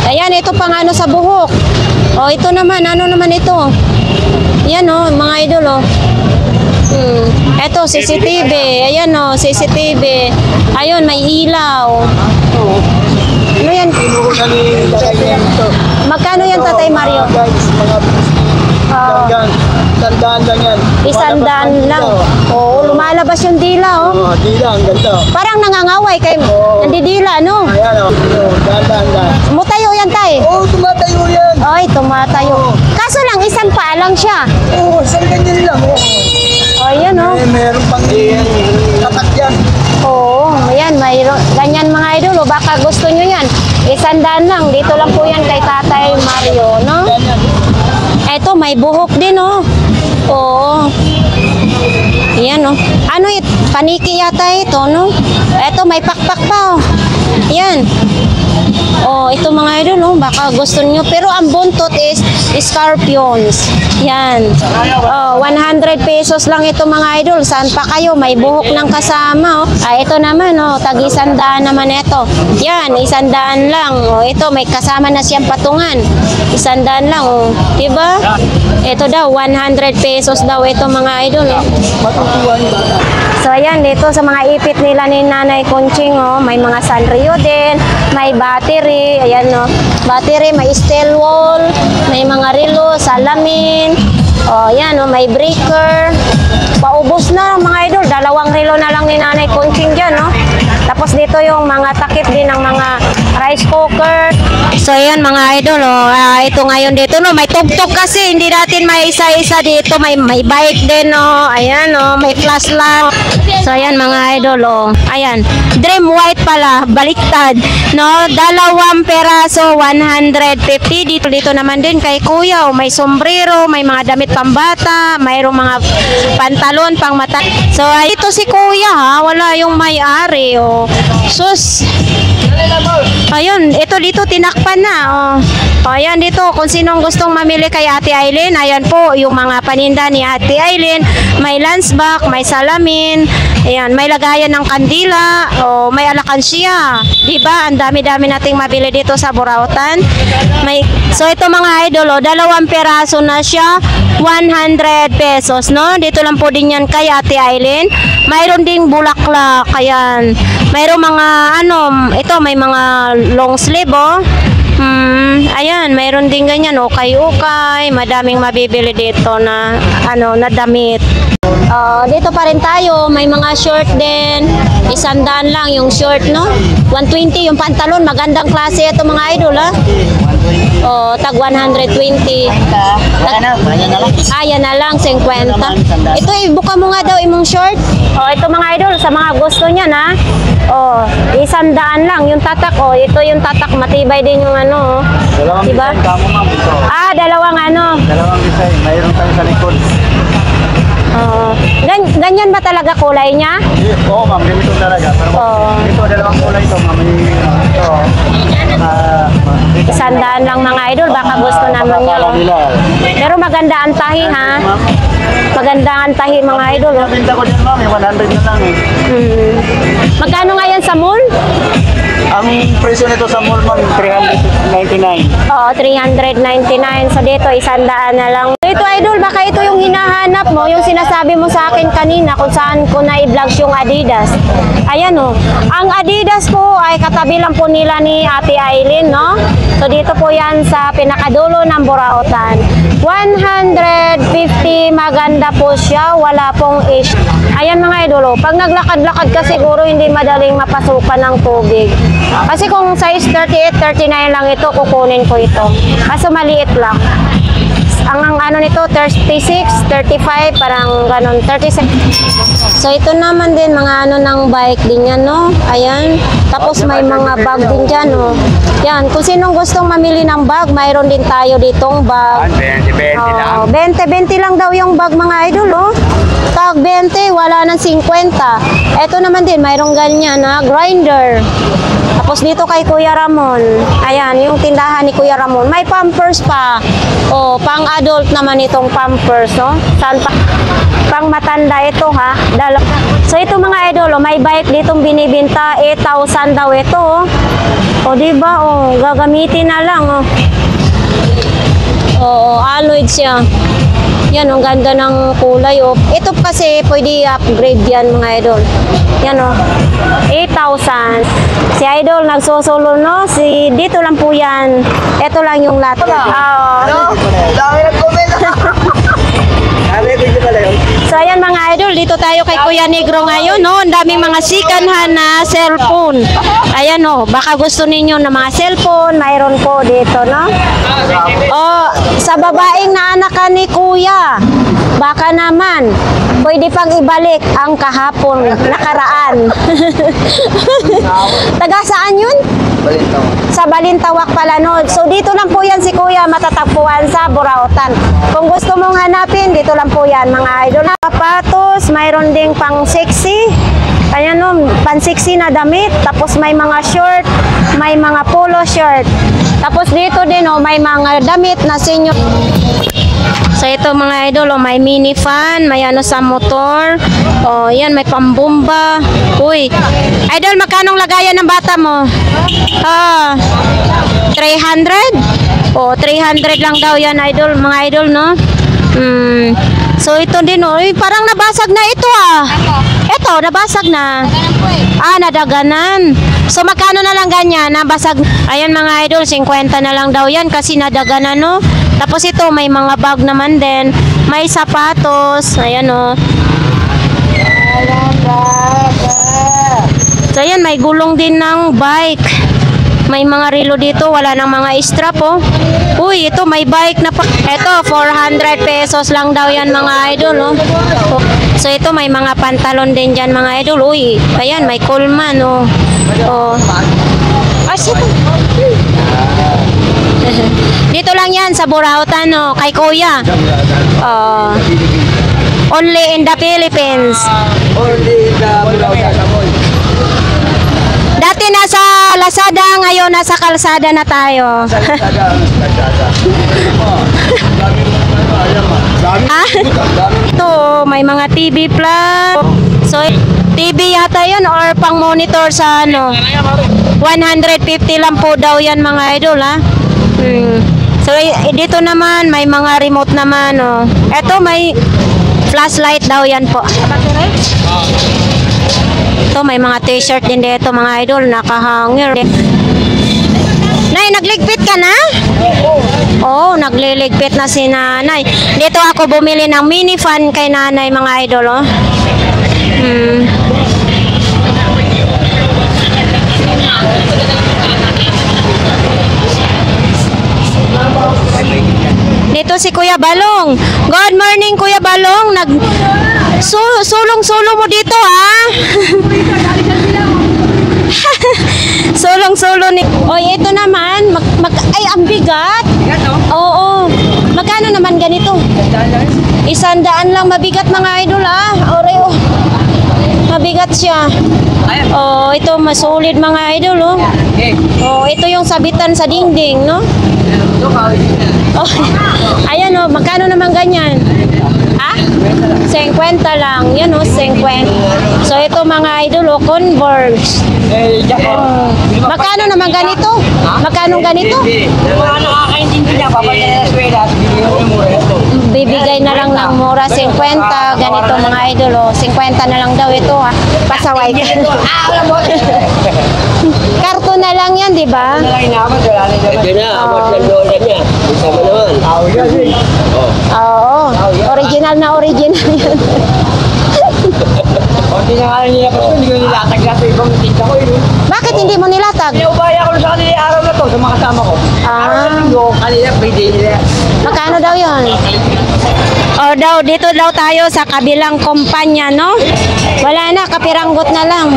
Ayan, ito pang sa buhok. Ito naman, ano naman ito? Yan, mga idol, Ito, CCTV. Ayan, CCTV. Ayun, may ilaw. Ano yan? Magkano yan, Tatay Mario? Isandaan lang yan. Isandaan lang. Oo, lumalabas yung dila, oh. Oo, dila, ang ganda. Parang nangangaway kay nandidila, no? Ayan, oh. Dahan-dahan lang. Mutayo yan, tay. Oo, tumatayo yan. Ay, tumatayo. Kaso lang, isang paa lang siya. Oo, isang ganyan lang. Oo. Ayan, oh. Meron pang tatak yan. Oo, ayan, mayroon. Ganyan mga idol, oh. Baka gusto nyo yan. Isandaan lang. Dito lang po yan kay Tatay Mario, no? Eto, may buhok din, oh. Oo. Ayan, oh. Ano ito? Paniki yata ito, no? Eto, may pakpak pa, oh. Ayan. Oh, ito mga idol, oh. Baka gusto nyo. Pero ang buntot is scorpions. Yan. Oh, 100 pesos lang ito mga idol. Saan pa kayo? May buhok ng kasama, oh. Ah, ito naman, oh. Tag-100 naman ito. Yan, 100 lang. Oh, ito, may kasama na siyang patungan. 100 lang, oh. Diba? Ito daw, 100 pesos daw ito mga idol, oh. Matutuwa yung bata. So ayan, dito sa mga ipit nila ni Nanay Conching, oh, may mga Sanrio din, may battery, ayan, no. Battery, may steel wall, may mga relo, salamin. Oh, ayan, oh, may breaker. Paubos na mga idol, 2 relo na lang ni Nanay Conching diyan, no. Tapos dito yung mga takip din ng mga rice cooker. So ayan mga idol, oh, ito ngayon dito, no, may tugtog kasi hindi natin may isa-isa dito, may bike din, no. Ayan, no, may flashlight. So ayan mga idol, oh. Ayan, Dream White pala, baliktad, no. 2 peraso, 150. Dito naman din kay Kuya, oh, may sombrero, may mga damit pambata, mayroong mga pantalon pang mata. So ito si Kuya, ha, wala yung may-ari, oh. Sus. Ayun, ito dito tinakpan na, oh. O, ayan dito, kung sinong gustong mamili kay Ate Aileen, ayan po, yung mga paninda ni Ate Aileen, may lunchbox, may salamin, ayan, may lagayan ng kandila, o may alakansya, diba? Ang dami-dami nating mabili dito sa Burautan. So, ito mga idol, 2 peraso na siya, 100 pesos, no? Dito lang po din yan kay Ate Aileen. Mayroon ding bulaklak, ayan. Mayroon mga, ito, may mga long sleeve, oh. Ayan, mayroon din ganyan, ukay-ukay, madaming mabibili dito na na damit. Dito pa rin tayo, may mga short din. 100 lang yung short, no? 120 yung pantalon, magandang klase ito mga idol, ha? Tag 120. Yan na lang, 50. Ito, ibuka mo nga daw imong short. Ito mga idol, sa mga gusto niya, na. 100 lang yung tatak, ito yung tatak, matibay din yung diba? Dalawang Dalawang design, mayroon tayo sa likod. Ganyan ba talaga kulay niya? Oo, ma'am, ganito talaga. Pero ito, 2 kulay ito, ma'am. Ito, 100 lang mga idol, baka gusto naman niya. Pero maganda ang tahi, ha? Maganda ang tahi mga idol. Binta ko dyan, ma'am, 100 na lang. Magkano nga yan sa mall? Ang presyo nito sa mall, ma'am, 399. 399. So dito, 100 na lang. Ito idol, baka ito yung hinahanap mo, yung sinasabi mo sa akin kanina kung saan ko na-i-vlog yung Adidas. Ayan, oh. Ang Adidas po ay katabi lang po nila ni Ate Aileen, no? So dito po yan sa pinakadulo ng Burautan. 150, maganda po siya, wala pong issue. Ayan mga idol, pag naglakad-lakad ka siguro hindi madaling mapasukan ng tubig. Kasi kung size 38, 39 lang ito, kukunin ko ito. Kaso maliit lang. Ang nito, 36, 35, parang ganon, 36. So ito naman din, mga ng bike din yan, no? Ayan. Tapos may mga bag din dyan, no? Yan, kung sinong gustong mamili ng bag, mayroon din tayo ditong bag. 20 lang. 20 lang daw yung bag mga idol, oh. Tag 20, wala nang 50. Ito naman din, mayroong ganyan, na grinder. Tapos dito kay Kuya Ramon, ayan, yung tindahan ni Kuya Ramon, may Pampers pa. Pang adult naman itong Pampers, no? Saan pa? Pang matanda ito, ha? So ito mga idol, may bike ditong binibinta, 8,000 daw ito, diba, gagamitin na lang, alloy siya. Yan, ang ganda ng kulay, Ito kasi, pwede upgrade yan, mga idol. Yan, 8,000. Si idol, nagsusulo, no? Dito lang po yan. Ito lang yung lot. Dami na comment. Record nyo pala yun? So ayan mga idol, dito tayo kay Kuya Negro ngayon, no? Ang daming mga second hand na cellphone. Ayan no, baka gusto ninyo na mga cellphone, mayroon po dito, no? Oh, sa babaeng na anak ka ni Kuya, baka naman pwede pang ibalik ang kahapon nakaraan. Taga saan yun? Sa Balintawak pala no. So dito lang po yan si Kuya, matatagpuan sa Burautan. Kung gusto mong hanapin, dito lang po yan mga idol. Sapatos, mayroon ding pang sexy. Ayan no, pang sexy na damit. Tapos may mga short, may mga polo shirt. Tapos dito din oh, may mga damit na senior. So ito mga idol, oh, may mini fan, may ano sa motor. Oh, yan may pambumba. Uy. Idol, magkanong lagayan ng bata mo? 300? Oh, 300 lang daw yan idol, mga idol no. So ito din oh, uy, parang nabasag na ito ah. Ito, nabasag na. Nadaganan. So magkano na lang ganyan, nabasag. Ayan mga idol, 50 na lang daw yan kasi nadaganan no. Tapos ito, may mga bag naman din. May sapatos. Ayan o. So ayan, may gulong din ng bike. May mga relo dito. Wala nang mga strap o. Uy, ito may bike na pa. Ito, 400 pesos lang daw yan mga idol o. So ito, may mga pantalon din dyan mga idol. Uy, ayan, may Coleman o. Dito lang yan sa Burautan no, kay Kuya. Only in the Philippines. Only in the Burautan. Dati nasa Lazada, ngayon nasa kalsada na tayo. Ito, may mga TV plan. So, TV yata yan or pang monitor sa ano. 150 lang po daw yan mga idol ha. So dito naman may mga remote naman oh. Ito may flashlight daw yan po. Ito may mga t-shirt din dito mga idol, nakahangir. Nay, nagligpit ka na? Oh, nagliligpit na si nanay. Dito ako bumili ng mini fan kay nanay mga idol oh. Dito si Kuya Balong. Good morning Kuya Balong. Sulong-sulo mo dito ha. Sulong-sulo ni. Oy, ito naman ay ang bigat. Oo. Magkano naman ganito? 100 lang, mabigat mga idol ha. Oreo. Mabigat siya. Oh, ito masolid mga idol oh. Oh, ito yung sabitan sa dingding, no? Oh, ayan oh, magkano naman ganyan? 50 lang. Yan oh, 50. So ito mga idol oh, Converse. Magkano naman ganito? Magkano ganito? Bibigay na lang ng mura, 50. Ganito mga idol oh, 50 na lang daw ito ha. Pasaway ka. Karton na lang yan, di ba? Ito na, amat ng lola niya. Isa mo naman. Oo. Original na original yan. Hindi na nga nila pa ito, hindi ko nilatag na sa ibang tinta ko yun. Bakit hindi mo nilatag? Pinaubaya ko sa kanila araw na to sa mga kasama ko. Araw na linggo, kanila, pwede nila. Magkano daw yun? O daw, dito daw tayo sa kabilang kumpanya, no? Wala na, kapiranggot na lang.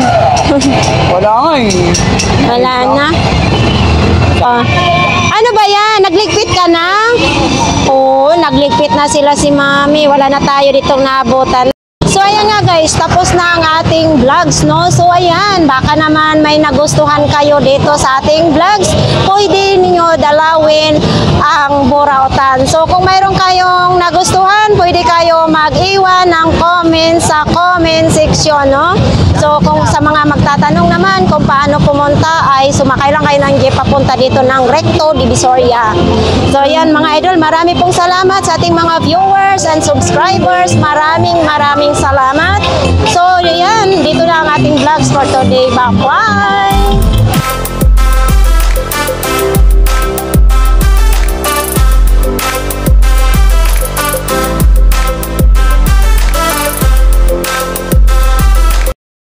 Wala nga eh. Wala na. Ano ba yan? Nagligpit ka na? Oo, nagligpit na sila si Mami. Wala na tayo ditong naabutan. So ayan nga guys, tapos na ang ating vlogs, no? So ayan, baka naman may nagustuhan kayo dito sa ating vlogs, pwede ninyo dalawin ang Burautan. So kung mayroon kayong nagustuhan, pwede kayo mag-iwan ng comment sa comment section, no? So kung sa mga magtatanong naman kung paano pumunta, ay sumakay lang kayo ng jeep papunta dito ng Recto, Divisoria. So ayan mga idol, marami pong salamat sa ating mga viewers and subscribers. Maraming salamat. So, yan. Dito na ang ating vlogs for today. Bye-bye!